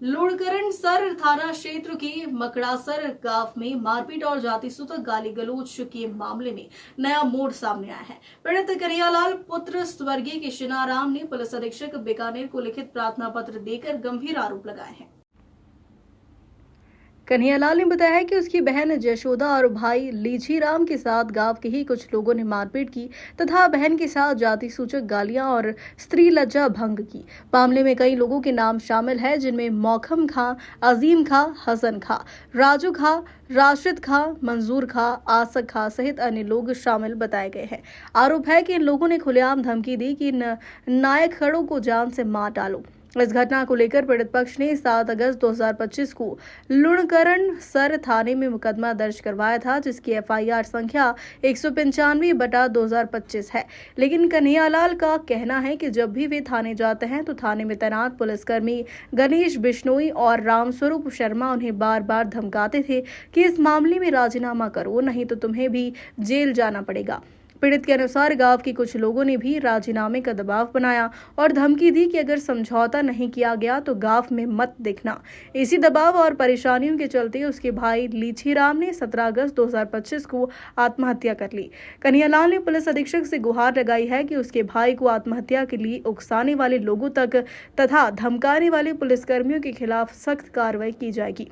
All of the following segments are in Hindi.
लुणकरणसर थाना क्षेत्र के मकड़ासर गांव में मारपीट और जाति सूचक गाली गलौज के मामले में नया मोड़ सामने आया है। पीड़ित कन्हैयालाल पुत्र स्वर्गीय किशनाराम ने पुलिस अधीक्षक बीकानेर को लिखित प्रार्थना पत्र देकर गंभीर आरोप लगाए हैं। कन्हैयालाल ने बताया कि उसकी बहन जशोदा और भाई लीछीराम के साथ गांव के ही कुछ लोगों ने मारपीट की तथा बहन के साथ जाति सूचक गालियां और स्त्री लज्जा भंग की। मामले में कई लोगों के नाम शामिल हैं, जिनमें मौखम खां, अजीम खां, हसन खां, राजू खां, राशिद खां, मंजूर खां, आसक खां सहित अन्य लोग शामिल बताए गए हैं। आरोप है कि इन लोगों ने खुलेआम धमकी दी कि इन नायक खड़ों को जान से मार डालो। इस घटना को लेकर पीड़ित पक्ष ने 7 अगस्त 2025 को लुणकरणसर थाने में मुकदमा दर्ज करवाया था, जिसकी FIR संख्या 195/2025 है। लेकिन कन्हैयालाल का कहना है कि जब भी वे थाने जाते हैं तो थाने में तैनात पुलिसकर्मी गणेश बिश्नोई और रामस्वरूप शर्मा उन्हें बार बार धमकाते थे कि इस मामले में राजीनामा करो, नहीं तो तुम्हें भी जेल जाना पड़ेगा। पीड़ित के अनुसार गांव के कुछ लोगों ने भी राजीनामे का दबाव बनाया और धमकी दी कि अगर समझौता नहीं किया गया तो गांव में मत दिखना। इसी दबाव और परेशानियों के चलते उसके भाई लीछीराम ने 17 अगस्त 2025 को आत्महत्या कर ली। कन्हैयालाल ने पुलिस अधीक्षक से गुहार लगाई है कि उसके भाई को आत्महत्या के लिए उकसाने वाले लोगों तक तथा धमकाने वाले पुलिसकर्मियों के खिलाफ सख्त कार्रवाई की जाएगी।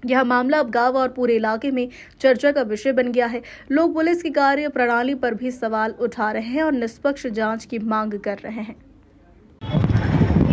यह मामला अब गांव और पूरे इलाके में चर्चा का विषय बन गया है। लोग पुलिस की कार्य प्रणाली पर भी सवाल उठा रहे हैं और निष्पक्ष जांच की मांग कर रहे हैं।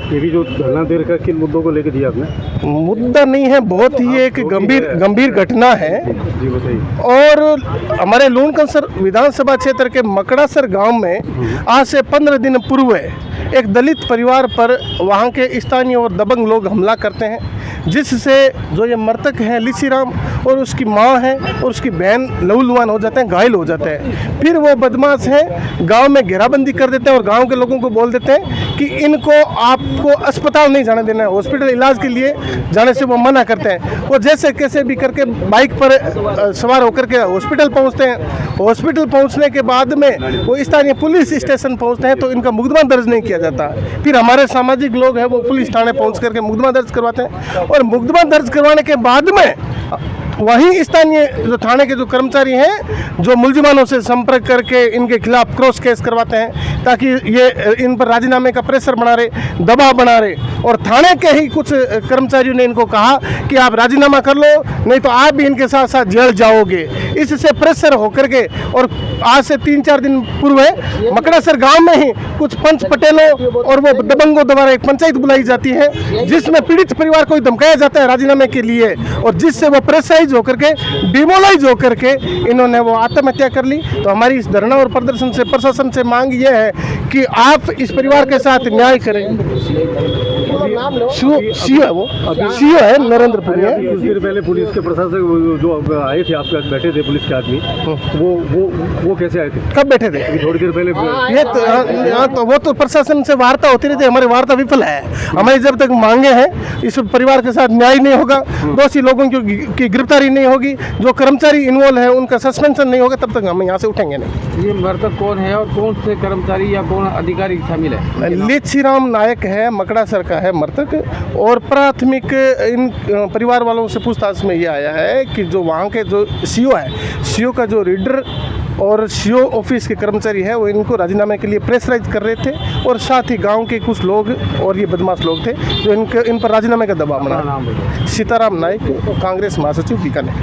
ये भी जो धरना दे रखा है, किन मुद्दों को लेकर दिया आपने? मुद्दा नहीं है, बहुत ही एक गंभीर घटना है। जी बताइए। और हमारे लुणकरणसर विधानसभा क्षेत्र के मकड़ासर गांव में आज से 15 दिन पूर्व एक दलित परिवार पर वहां के स्थानीय और दबंग लोग हमला करते हैं, जिससे जो ये मृतक हैं लीछीराम और उसकी माँ है और उसकी बहन लहूलुहान हो जाते हैं, घायल हो जाते हैं। फिर वो बदमाश हैं गांव में घेराबंदी कर देते हैं और गांव के लोगों को बोल देते हैं कि इनको आपको अस्पताल नहीं जाने देना है, हॉस्पिटल इलाज के लिए जाने से वो मना करते हैं। वो जैसे कैसे भी करके बाइक पर सवार होकर के हॉस्पिटल पहुँचते हैं। हॉस्पिटल पहुँचने के बाद में वो स्थानीय पुलिस स्टेशन पहुँचते हैं तो इनका मुकदमा दर्ज नहीं किया जाता। फिर हमारे सामाजिक लोग हैं वो पुलिस थाने पहुँच करके मुकदमा दर्ज करवाते हैं और मुकदमा दर्ज करवाने के बाद में वहीं स्थानीय जो थाने के जो कर्मचारी हैं जो मुलजिमानों से संपर्क करके इनके खिलाफ क्रॉस केस करवाते हैं ताकि ये इन पर राजीनामे का प्रेशर बना रहे, दबाव बना रहे। और थाने के ही कुछ कर्मचारियों ने इनको कहा कि आप राजीनामा कर लो, नहीं तो आप भी इनके साथ साथ जेल जाओगे। इससे प्रेशर होकर के और आज से 3-4 दिन पूर्व मकड़ासर गांव में ही कुछ पंच पटेलों और वो दबंगों द्वारा एक पंचायत बुलाई जाती है, जिसमें पीड़ित परिवार को धमकाया जाता है राजीनामे के लिए, और जिससे वो प्रेशराइज होकर के डिमोलाइज होकर के इन्होंने वो आत्महत्या कर ली। तो हमारी इस धरना और प्रदर्शन से प्रशासन से मांग ये है कि आप इस परिवार के साथ न्याय करें। सीओ है नरेंद्रपुरी है। कुछ देर पहले पुलिस के प्रशासक जो आए थे आपके साथ बैठे थे, पुलिस के आदमी, वो कैसे आए थे? कब बैठे थे? थोड़ी देर पहले। ये तो वो तो प्रशासन से वार्ता होती रहती है, हमारी वार्ता विफल है। हमारी जब तक मांगे हैं इस परिवार के साथ न्याय नहीं होगा, दोषी लोगों की गिरफ्तारी नहीं होगी, जो कर्मचारी इन्वॉल्व है उनका सस्पेंशन नहीं होगा, तब तक हम यहाँ से उठेंगे नहीं। ये मृतक कौन है और कौन से कर्मचारी या कौन अधिकारी शामिल है? लीछीराम नायक है, मकड़ासर का है मृतक। और प्राथमिक इन परिवार वालों से पूछताछ में ये आया है कि जो वहाँ के जो सीओ है, सीओ का जो रीडर और सीओ ऑफिस के कर्मचारी है वो इनको राजीनामे के लिए प्रेशराइज कर रहे थे, और साथ ही गांव के कुछ लोग और ये बदमाश लोग थे जो इन पर राजीनामे का दबाव बना। सीताराम नायक, कांग्रेस महासचिव बीकानेर।